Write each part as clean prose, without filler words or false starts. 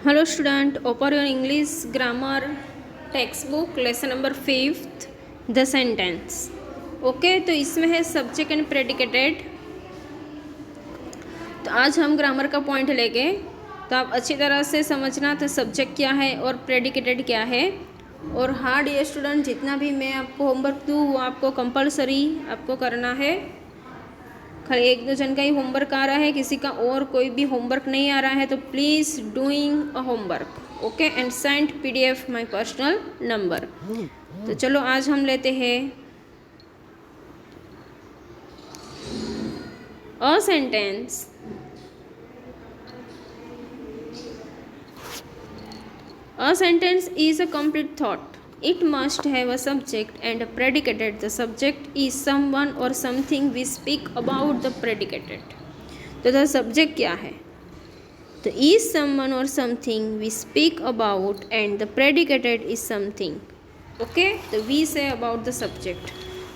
Hello student, open your English grammar text book lesson number 5th the sentence. Okay, तो इसमें है subject and predicated. तो आज हम ग्रामर का पॉइंट लेंगे, तो आप अच्छी तरह से समझना तो सब्जेक्ट क्या है और प्रेडिकेटेड क्या है। और हाँ डियर स्टूडेंट, जितना भी मैं आपको होमवर्क दूँ वो आपको कंपलसरी आपको करना है। खाली एक दो जन का ही होमवर्क आ रहा है, किसी का और कोई भी होमवर्क नहीं आ रहा है तो please doing a homework. Okay, and send PDF my personal number. तो चलो आज हम लेते हैं a sentence. A sentence is a complete thought. It must have a subject and a predicated. The subject is someone or something we speak about the predicated. तो the subject क्या है? तो is someone or something we speak about and the predicated is something. Okay, तो we say about the subject.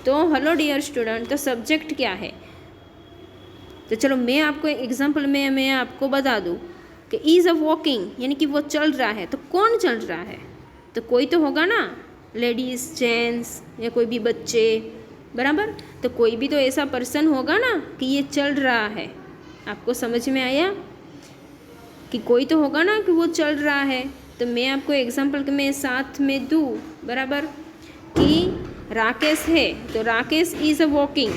तो hello dear student, तो subject क्या है? तो चलो मैं आपको एग्जाम्पल में मैं आपको बता दूँ कि ईज़ अ वॉकिंग, यानी कि वो चल रहा है। तो कौन चल रहा है? तो कोई तो होगा ना, लेडीज़, जेंट्स या कोई भी बच्चे, बराबर। तो कोई भी तो ऐसा पर्सन होगा ना कि ये चल रहा है। आपको समझ में आया कि कोई तो होगा ना कि वो चल रहा है। तो मैं आपको एग्जाम्पल के मैं साथ में दूँ, बराबर, कि राकेश है तो राकेश इज़ अ वॉकिंग,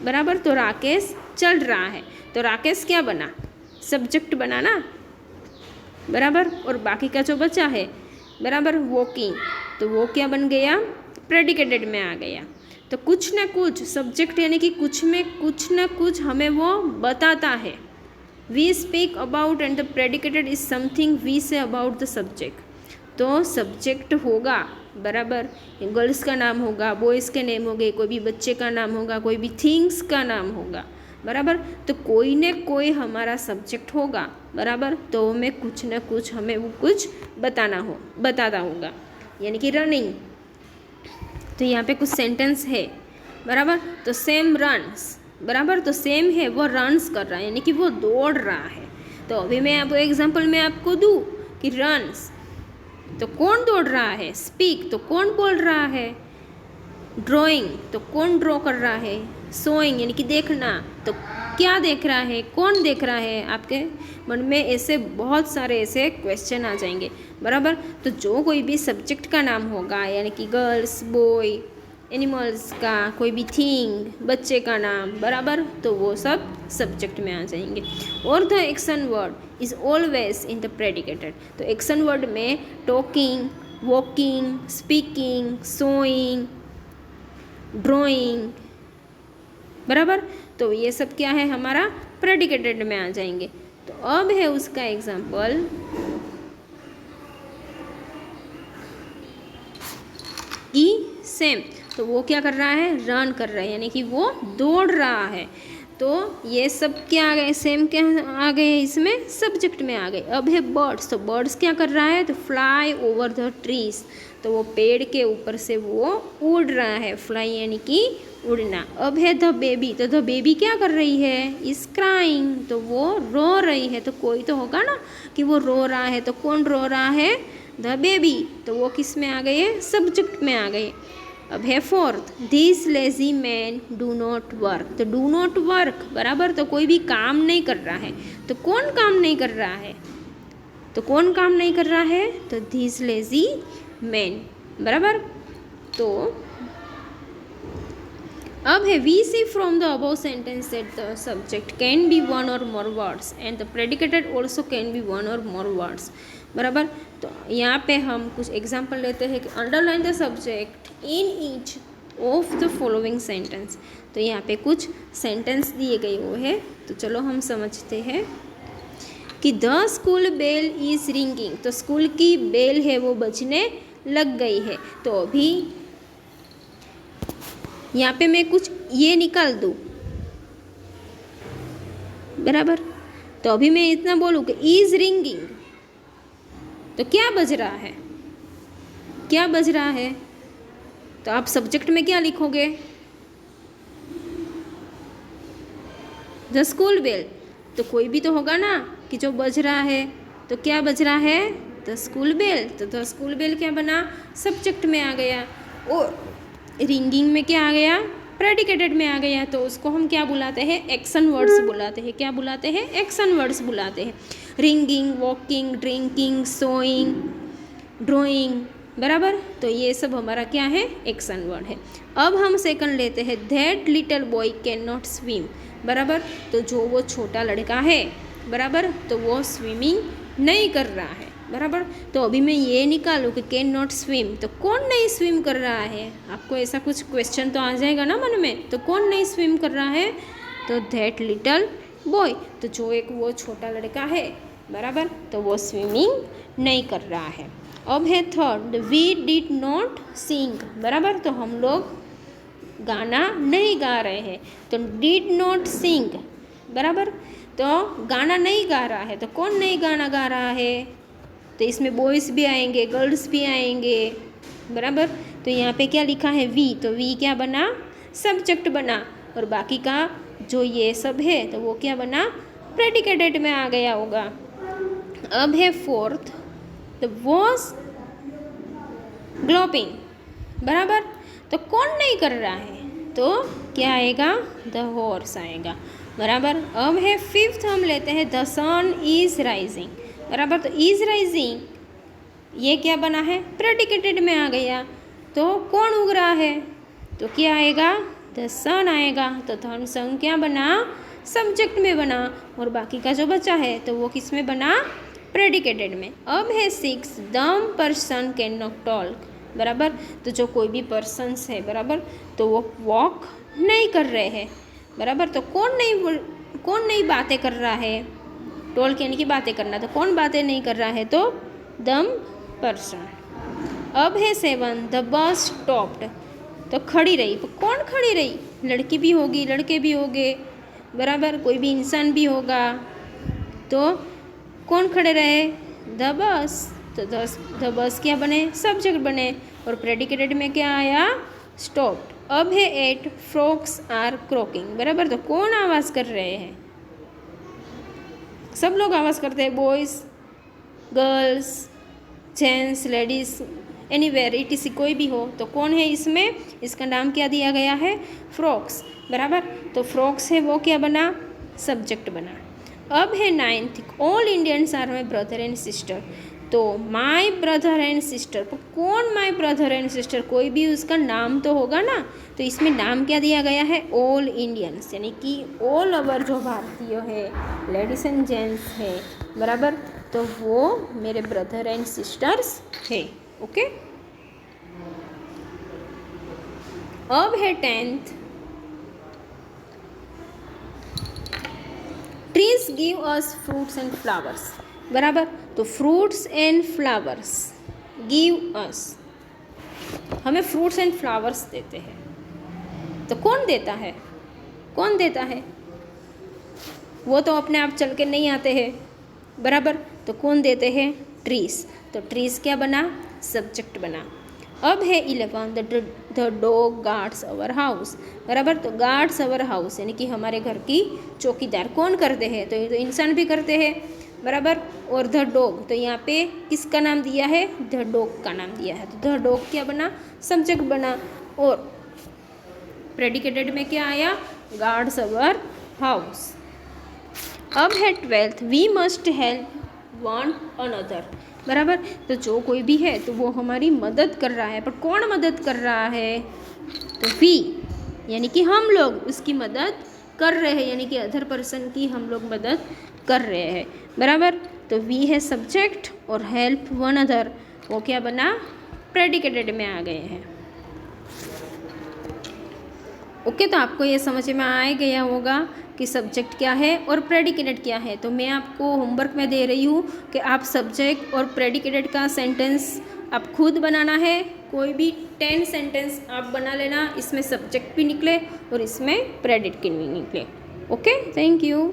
बराबर। तो राकेश चल रहा है, तो राकेश क्या बना? सब्जेक्ट बना ना, बराबर। और बाकी का जो बचा है, बराबर, वॉकिंग, तो वो क्या बन गया? प्रेडिकेटेड में आ गया। तो कुछ ना कुछ सब्जेक्ट, यानी कि कुछ में कुछ ना कुछ हमें वो बताता है। We speak about and the predicated is something we say about the subject. तो सब्जेक्ट होगा, बराबर, गर्ल्स का नाम होगा, बॉयज़ के नेम होंगे, कोई भी बच्चे का नाम होगा, कोई भी थिंग्स का नाम होगा, बराबर। तो कोई न कोई हमारा सब्जेक्ट होगा, बराबर। तो हमें कुछ न कुछ हमें वो कुछ बताता होगा, यानी कि रनिंग। तो यहाँ पे कुछ सेंटेंस है, बराबर। तो सेम रन्स, बराबर, तो सेम है, वो रन्स कर रहा है, यानी कि वो दौड़ रहा है। तो अभी मैं आपको एग्जांपल में आपको दूँ कि रन्स, तो कौन दौड़ रहा है? स्पीक, तो कौन बोल रहा है? ड्राइंग, तो कौन ड्रॉ कर रहा है? सोइंग, यानी कि देखना, तो क्या देख रहा है? कौन देख रहा है? आपके मन में ऐसे बहुत सारे ऐसे क्वेश्चन आ जाएंगे, बराबर। तो जो कोई भी सब्जेक्ट का नाम होगा, यानी कि गर्ल्स, बॉय, एनिमल्स का, कोई भी थिंग, बच्चे का नाम, बराबर, तो वो सब सब्जेक्ट में आ जाएंगे। और the action word is always in the predicated. तो एक्शन वर्ड में talking, walking, speaking, sewing, drawing, बराबर, तो ये सब क्या है? हमारा प्रेडिकेटेड में आ जाएंगे। तो अब है उसका एग्जाम्पल, ई सेम, तो वो क्या कर रहा है? रन कर रहा है, यानी कि वो दौड़ रहा है। तो ये सब क्या आ गए? सेम क्या आ गए? इसमें सब्जेक्ट में आ गए। अब है बर्ड्स, तो बर्ड्स क्या कर रहा है? तो फ्लाई ओवर द ट्रीज, तो वो पेड़ के ऊपर से वो उड़ रहा है, फ्लाई यानी कि उड़ना। अब है द बेबी, तो द बेबी क्या कर रही है? इज क्राइंग, तो वो रो रही है। तो कोई तो होगा ना कि वो रो रहा है, तो कौन रो रहा है? द बेबी, तो वो किस में आ गए? सब्जेक्ट में आ गए। अब है fourth, this lazy man do not work, तो डू नॉट वर्क, बराबर, तो कोई भी काम नहीं कर रहा है। तो कौन काम नहीं कर रहा है? तो कौन काम नहीं कर रहा है? तो दिस लेजी मैन, बराबर। तो अब है we see from the above sentence that the subject can be one or more words and the predicated also can be one or more words, बराबर। तो यहाँ पे हम कुछ एग्जाम्पल लेते हैं कि underline the subject in each of the following sentence. तो यहाँ पे कुछ सेंटेंस दिए गए हुए हैं, तो चलो हम समझते हैं कि the school bell is ringing, तो स्कूल की बेल है वो बजने लग गई है। तो अभी यहाँ पे मैं कुछ ये निकाल दूँ, बराबर। तो अभी मैं इतना बोलूँ कि इज़ रिंगिंग, तो क्या बज रहा है? क्या बज रहा है? तो आप सब्जेक्ट में क्या लिखोगे? द स्कूल बेल, तो कोई भी तो होगा ना कि जो बज रहा है, तो क्या बज रहा है, द स्कूल बेल। तो द स्कूल बेल क्या बना, सब्जेक्ट में आ गया, और रिंगिंग में क्या आ गया, प्रेडिकेटेड में आ गया। तो उसको हम क्या बुलाते हैं, एक्शन वर्ड्स बुलाते हैं। क्या बुलाते हैं, एक्शन वर्ड्स बुलाते हैं। Ringing, walking, drinking, sewing, drawing, बराबर। तो ये सब हमारा क्या है, एक्शन वर्ड है। अब हम सेकंड लेते हैं, that little boy can not swim, बराबर। तो जो वो छोटा लड़का है, बराबर, तो वो स्विमिंग नहीं कर रहा है, बराबर। तो अभी मैं ये निकालूँ कि कैन नॉट स्विम, तो कौन नहीं स्विम कर रहा है। आपको ऐसा कुछ क्वेश्चन तो आ जाएगा ना मन में, तो कौन नहीं स्विम कर रहा है, तो दैट लिटिल बॉय। तो जो एक वो छोटा लड़का है, बराबर, तो वो स्विमिंग नहीं कर रहा है। अब है थर्ड, वी डिड नॉट सिंग, बराबर। तो हम लोग गाना नहीं गा रहे हैं, तो डिड नॉट सिंग, बराबर। तो गाना नहीं गा रहा है, तो कौन नहीं गाना गा रहा है, तो इसमें बॉयज़ भी आएंगे, गर्ल्स भी आएंगे, बराबर। तो यहाँ पे क्या लिखा है, वी। तो वी क्या बना, सब्जेक्ट बना, और बाकी का जो ये सब है तो वो क्या बना, प्रेडिकेटेड में आ गया होगा। अब है फोर्थ, द वॉज ग्लोपिंग, बराबर। तो कौन नहीं कर रहा है, तो क्या आएगा, द हॉर्स आएगा, बराबर। अब है फिफ्थ, हम लेते हैं द सन इज राइजिंग, बराबर। तो इज राइजिंग ये क्या बना है, प्रेडिकेटेड में आ गया। तो कौन उग रहा है, तो क्या आएगा, द सन आएगा। तो द सन क्या बना, सब्जेक्ट में बना, और बाकी का जो बचा है तो वो किस में बना, प्रेडिकेटेड में। अब है सिक्स, दम पर्सन कैन नॉट टॉक, बराबर। तो जो कोई भी पर्सन्स है, बराबर, तो वो वॉक नहीं कर रहे हैं, बराबर। तो कौन नहीं बातें कर रहा है, टॉक यानी कि बातें करना, तो कौन बातें नहीं कर रहा है, तो दम पर्सन। अब है सेवन, द बस स्टॉप्ड, तो खड़ी रही। तो कौन खड़ी रही, लड़की भी होगी, लड़के भी होंगे, बराबर, कोई भी इंसान भी होगा। तो कौन खड़े रहे, द बस। तो द बस क्या बने, सब्जेक्ट बने, और प्रेडिकेटेड में क्या आया, स्टॉप्ड। अब है एट, फ्रॉक्स आर क्रॉकिंग, बराबर। तो कौन आवाज़ कर रहे हैं, सब लोग आवाज़ करते हैं, boys, girls, gents, ladies, anywhere, etc., कोई भी हो। तो कौन है इसमें, इसका नाम क्या दिया गया है, फ्रॉक्स, बराबर। तो फ्रॉक्स है वो क्या बना, सब्जेक्ट बना। अब है ninth, all Indians are my brother and sister. तो माई ब्रदर एंड सिस्टर, तो कौन माई ब्रदर एंड सिस्टर, कोई भी उसका नाम तो होगा ना। तो इसमें नाम क्या दिया गया है, ऑल इंडियंस, यानी कि ऑल ओवर जो भारतीय है, लेडीज एंड जेंट्स है, बराबर। तो वो मेरे ब्रदर एंड सिस्टर्स है, ओके। अब है tenth, trees give us fruits and flowers, बराबर। तो fruits and flowers give us, हमें फ्रूट्स एंड फ्लावर्स देते हैं। तो कौन देता है, कौन देता है, वो तो अपने आप चल के नहीं आते हैं, बराबर। तो कौन देते हैं, ट्रीज। तो ट्रीज क्या बना, सब्जेक्ट बना। अब है 11, the dog guards our house, बराबर। तो गार्ड्स अवर हाउस यानी कि हमारे घर की चौकीदार कौन करते हैं, तो ये तो इंसान भी करते हैं, बराबर। और द डॉग, तो यहाँ पे किसका नाम दिया है, द डॉग का नाम दिया है। तो द डॉग क्या बना, सब्जेक्ट बना, और प्रेडिकेटेड में क्या आया, गार्ड्स अवर हाउस। अब है 12th, we must help one another, बराबर। तो जो कोई भी है तो वो हमारी मदद कर रहा है, पर कौन मदद कर रहा है, तो वी, यानी कि हम लोग उसकी मदद कर रहे हैं, यानी कि अदर पर्सन की हम लोग मदद कर रहे हैं, बराबर। तो वी है सब्जेक्ट, और हेल्प वन अदर वो क्या बना, प्रेडिकेटेड में आ गए हैं, ओके। तो आपको ये समझ में आ गया होगा कि सब्जेक्ट क्या है और प्रेडिकेटेड क्या है। तो मैं आपको होमवर्क में दे रही हूँ कि आप सब्जेक्ट और प्रेडिकेटेड का सेंटेंस आप खुद बनाना है। कोई भी 10 सेंटेंस आप बना लेना, इसमें सब्जेक्ट भी निकले और इसमें प्रेडिकेट भी निकले, ओके। Thank you.